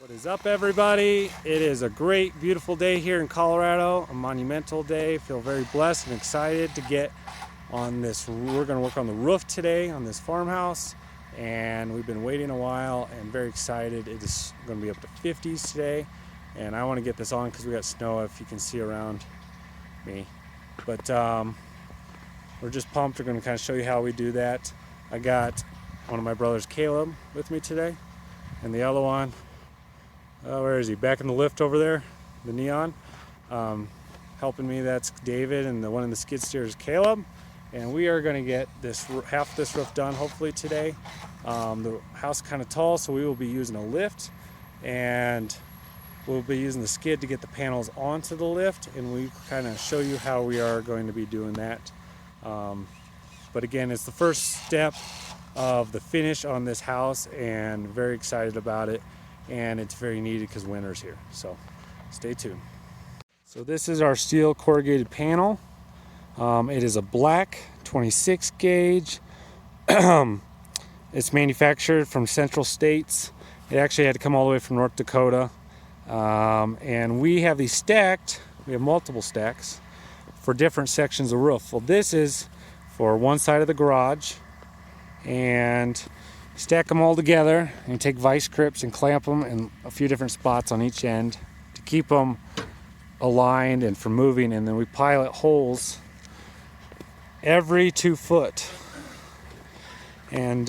What is up, everybody? It is a great, beautiful day here in Colorado, a monumental day. Feel very blessed and excited to get on this. We're going to work on the roof today on this farmhouse, and we've been waiting a while and very excited. It is going to be up to 50s today, and I want to get this on because we got snow, if you can see around me. But we're just pumped. We're going to kind of show you how we do that. I got one of my brothers, Caleb, with me today, and the other one, where is he? Back in the lift over there, the neon. Helping me, that's David, and the one in the skid steer is Caleb. And we are going to get this half this roof done hopefully today. The house is kind of tall, so we will be using a lift, and we'll be using the skid to get the panels onto the lift, and we kind of show you how we are going to be doing that. But again, it's the first step of the finish on this house, and very excited about it. And it's very needed because winter's here, so stay tuned. So this is our steel corrugated panel. It is a black 26 gauge. It's manufactured from Central States. It actually had to come all the way from North Dakota. And we have these stacked. We have multiple stacks for different sections of roof. Well, this is for one side of the garage, and stack them all together and take vice grips and clamp them in a few different spots on each end to keep them aligned and from moving. And then we pilot holes every 2 foot. And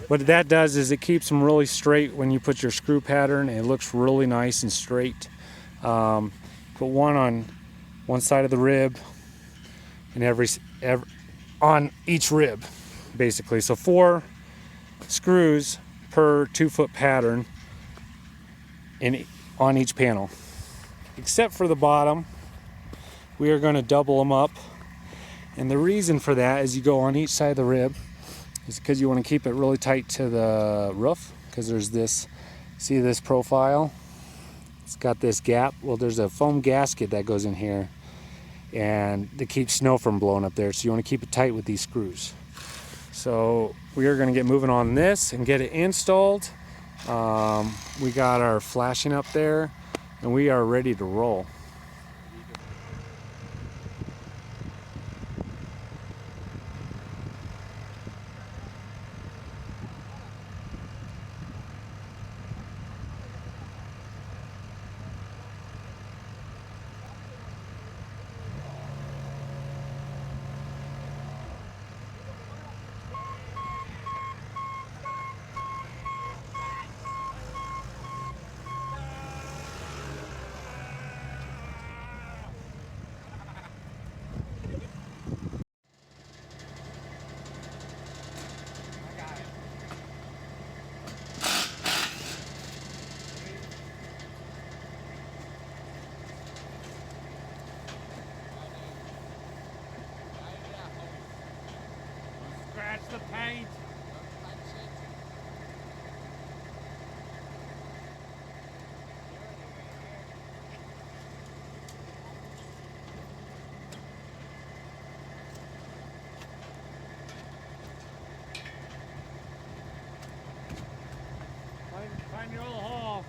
what that does is it keeps them really straight when you put your screw pattern, and it looks really nice and straight. Put one on one side of the rib and every on each rib, basically. So 4 screws per 2 foot pattern on each panel, except for the bottom. We are going to double them up, and the reason for that is you go on each side of the rib is because you want to keep it really tight to the roof, because there's this, see this profile, it's got this gap. Well, there's a foam gasket that goes in here, and to keep snow from blowing up there, so you want to keep it tight with these screws. So we are going to get moving on this and get it installed. We got our flashing up there, and we are ready to roll. Scratch the paint. Find your little hole.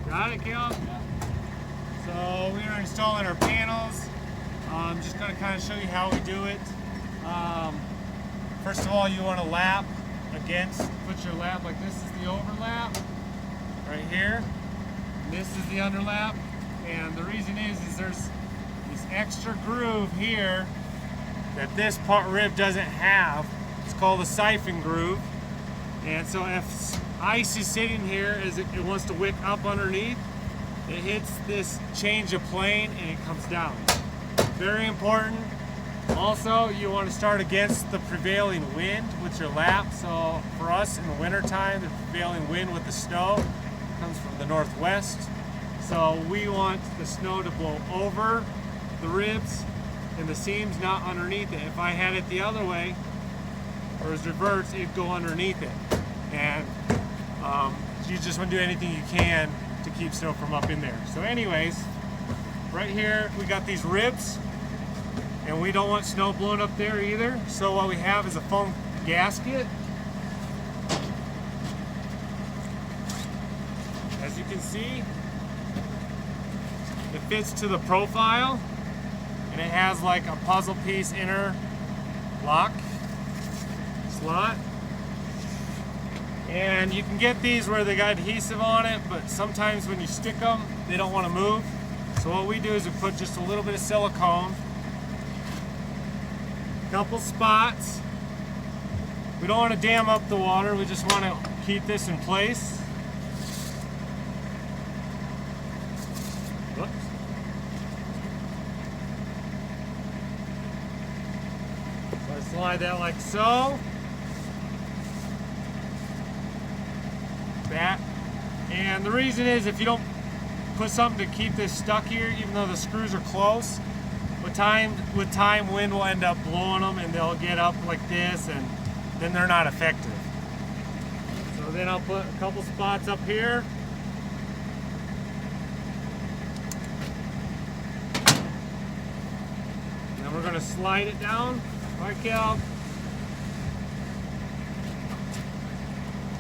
Got it, Caleb? Yeah. So we are installing our panels. I'm just going to kind of show you how we do it. First of all, you want to lap against, put your lap like this is the overlap right here. And this is the underlap. And the reason is there's this extra groove here that this part rib doesn't have. It's called a siphon groove. And so if ice is sitting here as it wants to wick up underneath, it hits this change of plane and it comes down. Very important. Also, you want to start against the prevailing wind with your lap. So for us in the winter time, the prevailing wind with the snow comes from the northwest. So we want the snow to blow over the ribs and the seams, not underneath it. If I had it the other way, or as reverse, it'd go underneath it. And you just want to do anything you can to keep snow from up in there. So anyways, right here we got these ribs, and we don't want snow blowing up there either. So what we have is a foam gasket. As you can see, it fits to the profile, and it has like a puzzle piece inner lock slot. And you can get these where they got adhesive on it, but sometimes when you stick them, they don't want to move. So what we do is we put just a little bit of silicone, a couple spots. We don't want to dam up the water, we just want to keep this in place. Whoops. So I slide that like so. That. And the reason is, if you don't put something to keep this stuck here, even though the screws are close, with time wind will end up blowing them and they'll get up like this, and then they're not effective. So then I'll put a couple spots up here. And then we're going to slide it down. Right, Cal?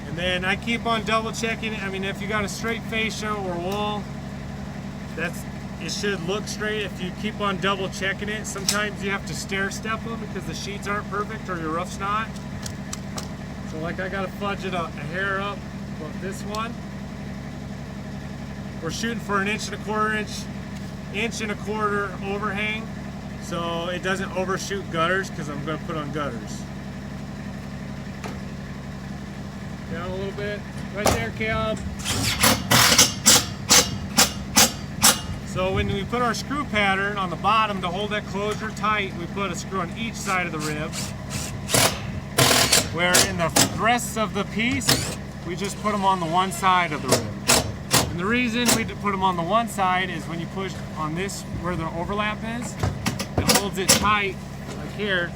And then I keep on double checking it. I mean, if you got a straight fascia or wall, it should look straight. If you keep on double checking it, sometimes you have to stair step them because the sheets aren't perfect or your roof's not. So like I gotta fudge it a hair up above this one. We're shooting for an 1.25 inch overhang, so it doesn't overshoot gutters, because I'm gonna put on gutters. Down a little bit, right there, Caleb. So when we put our screw pattern on the bottom to hold that closure tight, we put a screw on each side of the rib. Where in the rest of the piece, we just put them on the one side of the rib. And the reason we put them on the one side is when you push on this, where the overlap is, it holds it tight, like here.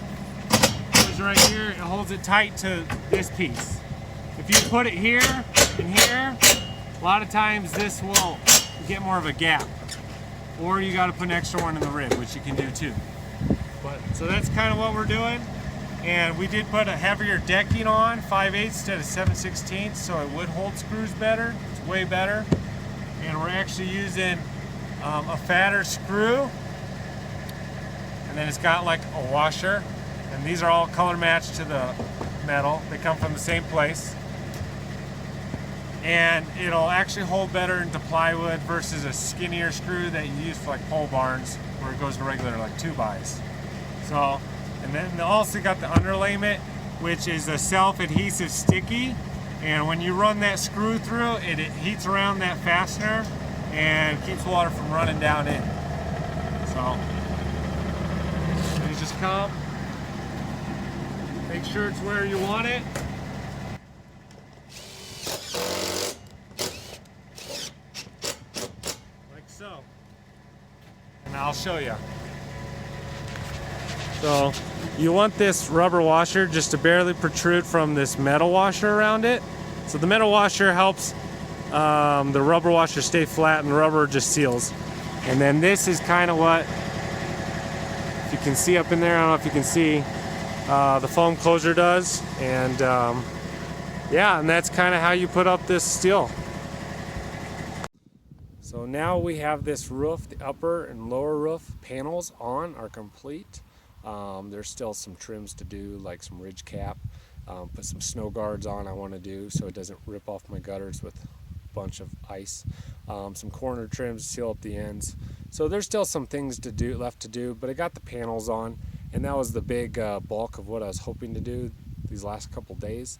Push right here, it holds it tight to this piece. If you put it here and here, a lot of times this will get more of a gap. Or you got to put an extra one in the rib, which you can do too. So that's kind of what we're doing. And we did put a heavier decking on, 5/8 instead of 7/16, so it would hold screws better. It's way better. And we're actually using a fatter screw. And then it's got like a washer. And these are all color matched to the metal. They come from the same place. And it'll actually hold better into plywood versus a skinnier screw that you use for like pole barns, where it goes to regular like 2x. So, and then they also got the underlayment, which is a self-adhesive sticky, and when you run that screw through, it heats around that fastener and keeps water from running down in. So you just come, make sure it's where you want it. So, and I'll show you. So you want this rubber washer just to barely protrude from this metal washer around it. So the metal washer helps the rubber washer stay flat, and the rubber just seals. And then this is kind of what, if you can see up in there, I don't know if you can see, the foam closure does. And yeah, and that's kind of how you put up this steel. So now we have this roof, the upper and lower roof panels are complete. There's still some trims to do, like some ridge cap, put some snow guards on I want to do so it doesn't rip off my gutters with a bunch of ice. Some corner trims to seal up the ends. So there's still some things to do, left to do, but I got the panels on, and that was the big bulk of what I was hoping to do these last couple days.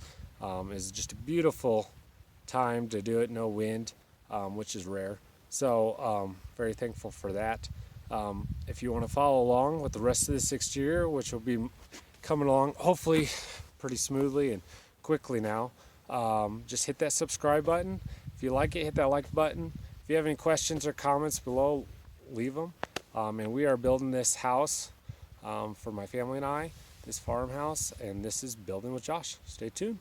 Is just a beautiful time to do it, no wind, which is rare. So very thankful for that. If you want to follow along with the rest of this exterior, which will be coming along hopefully pretty smoothly and quickly now, just hit that subscribe button. If you like it, hit that like button. If you have any questions or comments below, leave them. And we are building this house for my family and I, this farmhouse, and this is Building with Josh. Stay tuned.